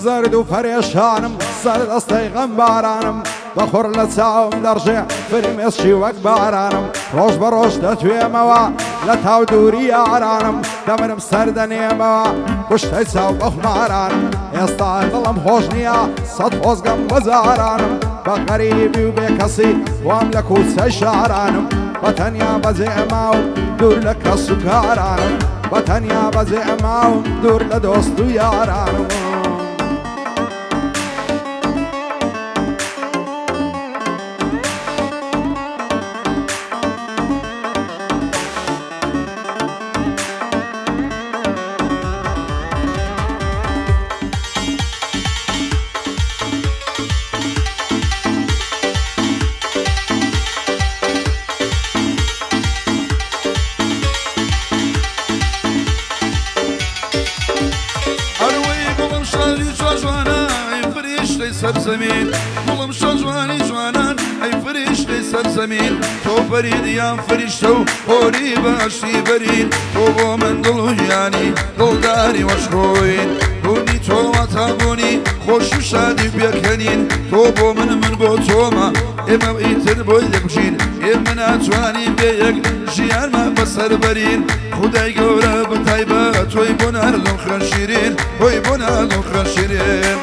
زرد و پریشانم سر دستی غمبارانم بخور لچاوم درجه فرمێسچی وەک بارانم ڕۆژ بە ڕۆژ دەتوێمەوە لە تاو دووری یارانم دەمرم سەر دەنێمەوە کوشتەی چاو بە خمارانم ئێستا دڵم خۆش نییە سەد خۆزگەم بەجارانم بە غەریبی و بێکەسی وام لە کوچەی شارانم بە تەنیا بەجێماوم دوور لە کەس و کارانم بە تەنیا بەجێماوم دوور لە دۆست و یارانم سەرزەمین گوڵم شەجوانی جوانان ئەی فریشتەی سەرزەمین تۆ بەریدیان فریشتە و هۆری باشی بەرین تۆ بۆ من دڵ و ژیانی دڵداری وەشخۆین بوونی تۆوە تابوونی خۆش و شادی بێکەنین تۆ بۆ من بۆ تۆمە ئێمە ئیتر بۆی لێبژین ئێمە ناتوانین بێ یەک ژیانمان بەسەر بەرین خودای گەورە بەتایبەت تۆی بۆ ناردڵ خەشیرین تۆی بۆ ناردڵ خەشیرین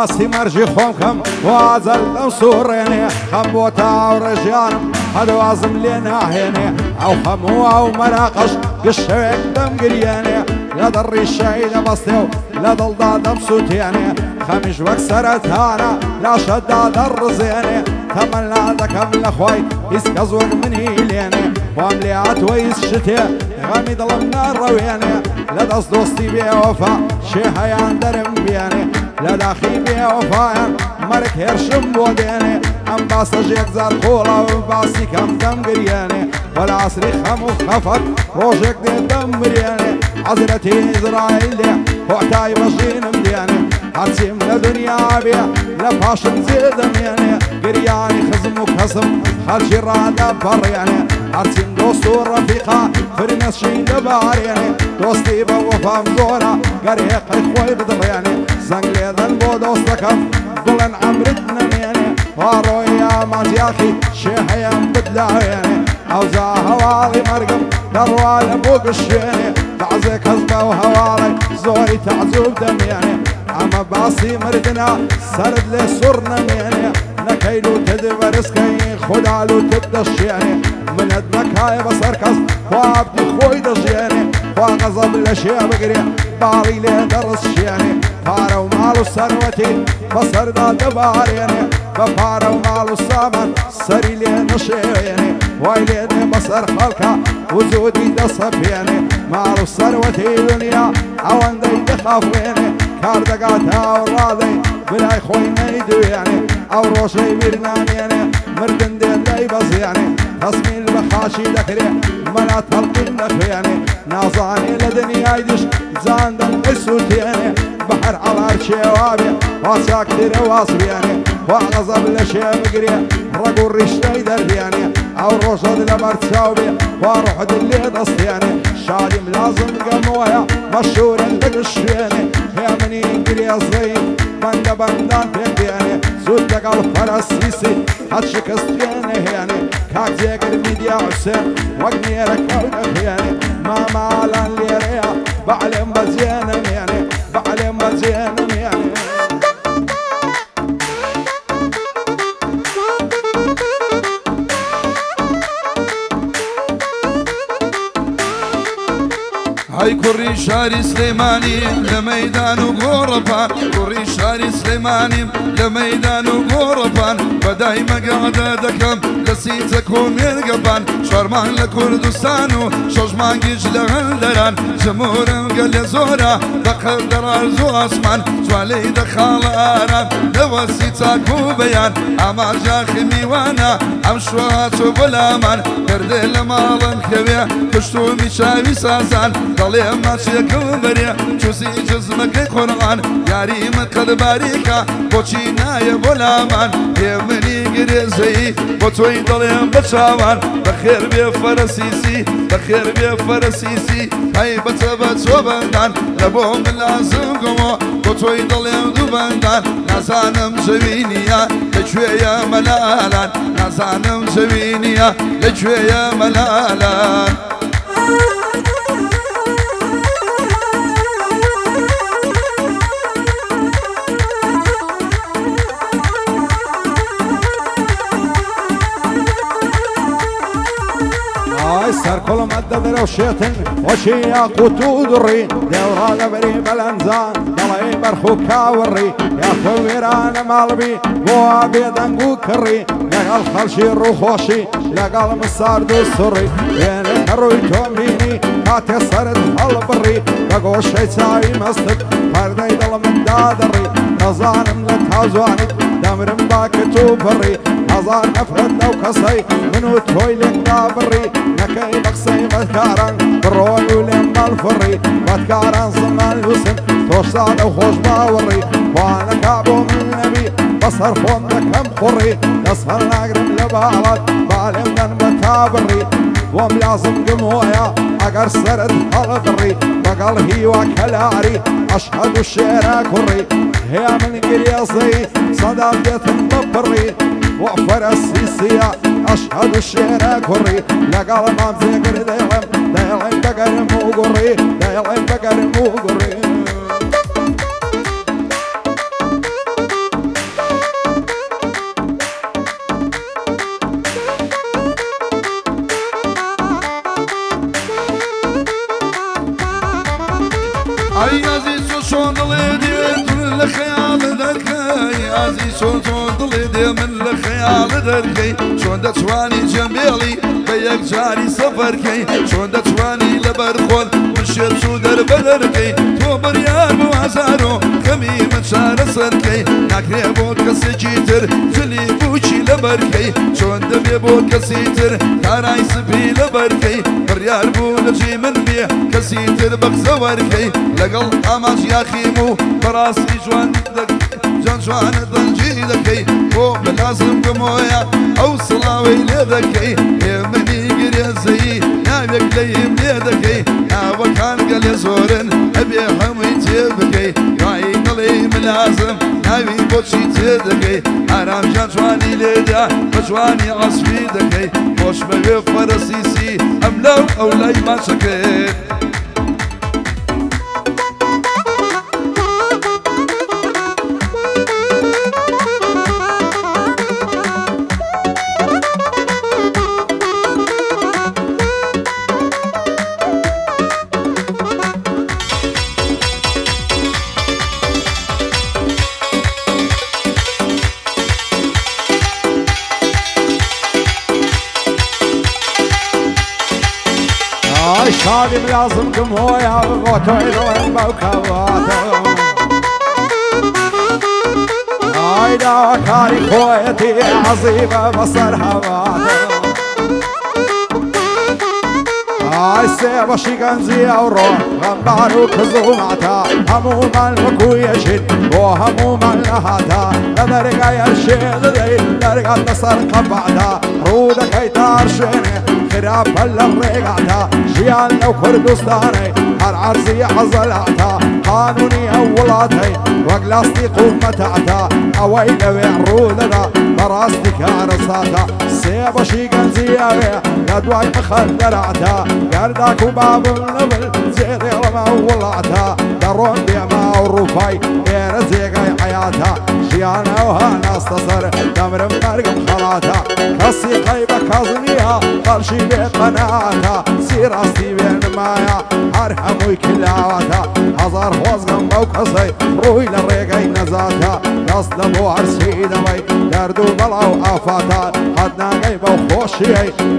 باسی مەرجی خۆم کەم وازەر لەم سوڕێنێ خەم بۆ تاوڕێژیانم هەدوازم لێ ناهێنێ ئەو هەموو ئەو مەراقەش گشتەوێک دەمگریێنێ لە دەڕیشەی دەبەستێ و لە دڵدا دەمسووتێنێ خەمیش وەک سەرەتانە لاشەدا دەڕزێنێ تەمەنا دەکەم لە خۆی هیچ کەس وەک منی لێنێ وام لێ هاتووە هیچ شتێ غەمی دڵم ناڕەوێنێ لە دەست دۆستی بێوەفا شێ هەیان دەرم بێنێ لە داخی بێوەفایان مەرگ هێرشم بۆ دێنێ ئەم باسە ژێک زار خۆڵا و باسی کەم دەمگریێنێ وەلا عسری خەم و خەفەت ڕۆژێک دێ دەمبرێنێ حەزرەتی ئیزرائیل دێ هۆتای بەژینم دێنێ هەرچیم لە دنیا بێ لە پاشم جێ دەمێنێ گریانی خزم و کەسم خەرجی ڕادە پەڕێنێ هەرچیم دۆست و ڕەفیقا فرمێسچی دەبارێنێ دۆستی بە وەفام زۆرە گەرێقەی خۆی بدڕێنێ زەنگ لێدەن بۆ دۆستەکەم بڵێن ئەمرت نەمێنێ ڕۆی ئامانجیاخی شێ هەیەم بدلاوێنێ ئەوجا هەواڵی مەرگم دەڕوا لە بۆ گشتێنێ بەعزێ کەس بەو هەواڵی زۆری تەعجوب دەمێنێ ئەمە باسی مردنە سەرت لێ سوڕ نەمێنێ نەکەیل و تد بەرزکەی خودال و تد دەشێنێ منت نەکایە بەسەر کەس خوابتی خۆی دەژێنێ خوا غەزەب لە شێ بگرێ باڵی لێ دەڕزشێنێ پارە و ماڵ و سەروەتی بەسەردا دەبارێنێ بە پارە و ماڵ و سامان سەری لێ نەشێوێنێ وای لێنێ بەسەر خەڵکە وجودی دەسەپێنێ ماڵ و سەروەتی دنیا ئەوەندەی دەخافوێنێ کار دەگات هاوڕادەی بلای خۆی نەیدوێنێ ئەو ڕۆژەی بیر نامێنێ مردن دێن لای بەزیانێ تەسمیل بە خاشی دەکرێ مەلا تەڵقین دەخوێنێ نازانێ لە دنیای دیش جاندەم ئەسووتێنێ بە هەر عەڵار شێوابێ وا چاکترە واسوێنێ وا غەزەب لە شێ بگرێ ڕەگ و ڕیشتەی دەربێنێ ئەو ڕۆژەت لە بەرچاو بێ وا ڕوحت لێ دەستێنێ شادیم لازم گەمۆیە مەشهورن دەگشتێنێ هێ منی گرێزەی بەندە بەندان پێدێنێ زود لەگەڵ پەرەستیسی هەت شکستێنێ هێنێ کاک جێگر میدیا حوسێن وەک نێرە کەو دەخێنێ ماماڵان لێرەیە بەعلێم بەجێ نەمێنێ بەعلێم بەجێ نەمێنێ های کوڕی كوري شاري سليماني لميدان وغوربان كوري شاري سليماني لميدان وغوربان بداي مقعدة دكم لسيتكم يرقبان شرمان لكردستانو شجمان جيش لغندران جمهورم قل زورا دخل درار زو اسمان جوالي دخالارا لوسيتاكو بيان اما جاخي ميوانا ام شواتو بلامان كردي لمالن خويا كشتو ميشاوي سازان ضلي ما شكل بريا جوزي جزمك قرآن ياري مقد باريكا بوچي ناي بلامان يمني قريزي بوتوي ضلي بچاوان بخير بفرسيسي بخير بفرسيسي هاي بتبت وبندان لبوم لازم قمو بوتوي ضلي دوبندان نازانم جوينيا لجويا ملالان نازانم جوينيا لجويا ملالان سر كل مدد روشيتن وشي ياقوتو دري دورا لبري بلنزان دلعي برخو كاوري يا خويران مالبي بوا بيدنقو كري لقال خلشي روخوشي لقال مصار دو سري بين كروي توميني هاتي صرد البري بقو الشيساوي مستد فردي دل من دادري نظانم لتازواني دمرم باكتو بري نظان افرد لو كسي منو تويلك دابري نكاي بقسي بذكاران برون ولما الفري بذكاران زمان يوسف توشاد وخوش باوري وانا كابو من نبي بصر فوندك هم خري نصهر ناقرم لبالات بعلم من بتابري وم لازم قمويا اقر سرد البري بقال هي وكلاري اشهد الشيرة كري هي من قريصي صدى بيت مبري وفر السيسية أشهد الشيرة كري لقال ما مزيقر دايلم بقر مو قري دايلم بقر مو قري اي عزيز شون ضليدي من الخيال دركي عزيز شون ضليدي من الخيال دركي شون دتواني جنبيلي بيك جاري سفركي شون دتواني لبرخول مشيت شو درب دركي تو بريان وازارو خمي من شار سركي ناكري بود كسجيتر جلي بوشي لبركي شون دبي بود كسيتر كاراي سبي لبركي بريار بولجي من بيه كسيتر بخزوركي لقل اماش يا خيمو براسي جوان جان جوان ضنجي ذكي فوق لازم قمويا او صلاوي لذكي يمني قريزي نابك ليم لذكي وكان قال يزورن ابي حميتي بكي راي قلي ملازم نابي بوشي تذكي حرام جان جواني لذا بجواني عصفي ذكي خوش بغي فرسيسي املو او لاي ما شكيت شادي ملازم قمويا بغوتو يلوين بوكواتو ايدا كاري خويتي عظيمة بصر هواتو اي سيبا شيقنزي اوروح غنبارو كزومعتا هموما المكويشين وهموما لهاتا لدرقا يرشيد دي درقا نصر قبعتا رودك يتارشيني خراب الرقعتا جيان لو كردستاني هالعرزي عزلعتا قانوني اولاتي وقلاستي قومتعتا اويل وين رودنا براستي كارساتا سيبا شيقنزي اوي لدواي مخدرعتا قرداك وباب النبل زيدي لما ولعتا درون بيما ورفاي بيرزيقاي حياتا جيانا وهانا استصر دمر مرقم خلاتا كسي قيبة كازنيها قرشي بيت قناعتا سيراستي بين مايا هرهموي كلاواتا هزار خوزغم بو كسي روي للريقي نزاتا قصد بو عرسي دمي دردو بلاو آفاتا حدنا غيبو خوشي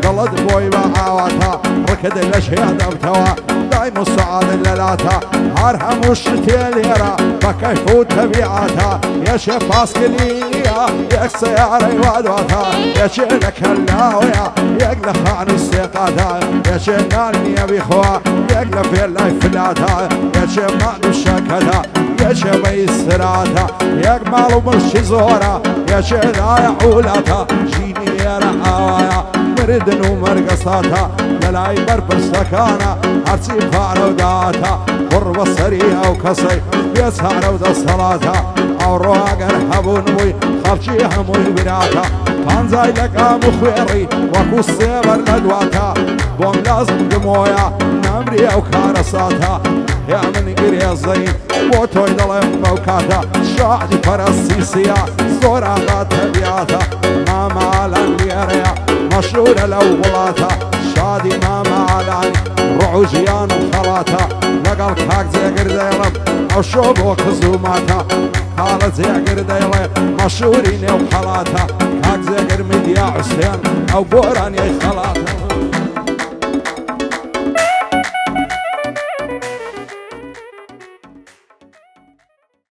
قلد بوي بحاواتا ركد لشي دمتوا دايم الصعاد الليلاتا هرهمو الشتيليرا بكيفو تبيعاتا يا شيف باسكلية يا سيارة وادواتا يا شيلك هلاويا يقل خان السيقاتا يا شيناني يا بيخوا يقل في اللايف فلاتا يا شيف معنو الشاكتا يا شيف ميسراتا يا قمالو مرشي زورا يا شيف ضايع عولاتا جيني يا رعاوايا مردن ومرقصاتا للاي بربر سكانا عرسي فارو داتا قرب الصرية وكسي بيسهر ودا الصلاة او رواقر حبون بوي خافشي هموي براتا فانزاي لك مخيري وكو السيبر لدواتا بوم لازم دمويا نمري او كارساتا يا من قرية الزين بوتوي دلم موكاتا شاعدي فرسيسيا صورا غاتا بياتا ما مالا ليريا مشهورة لو بلاتا شادي ما معلاني رعوجيان وخلاتا لقل كاك زي قرديلم او شوبو كزوماتا قالت زي قرديلم مشهورين وخلاتا كاك زي قرميد يا حسين او بوران يا خلاتا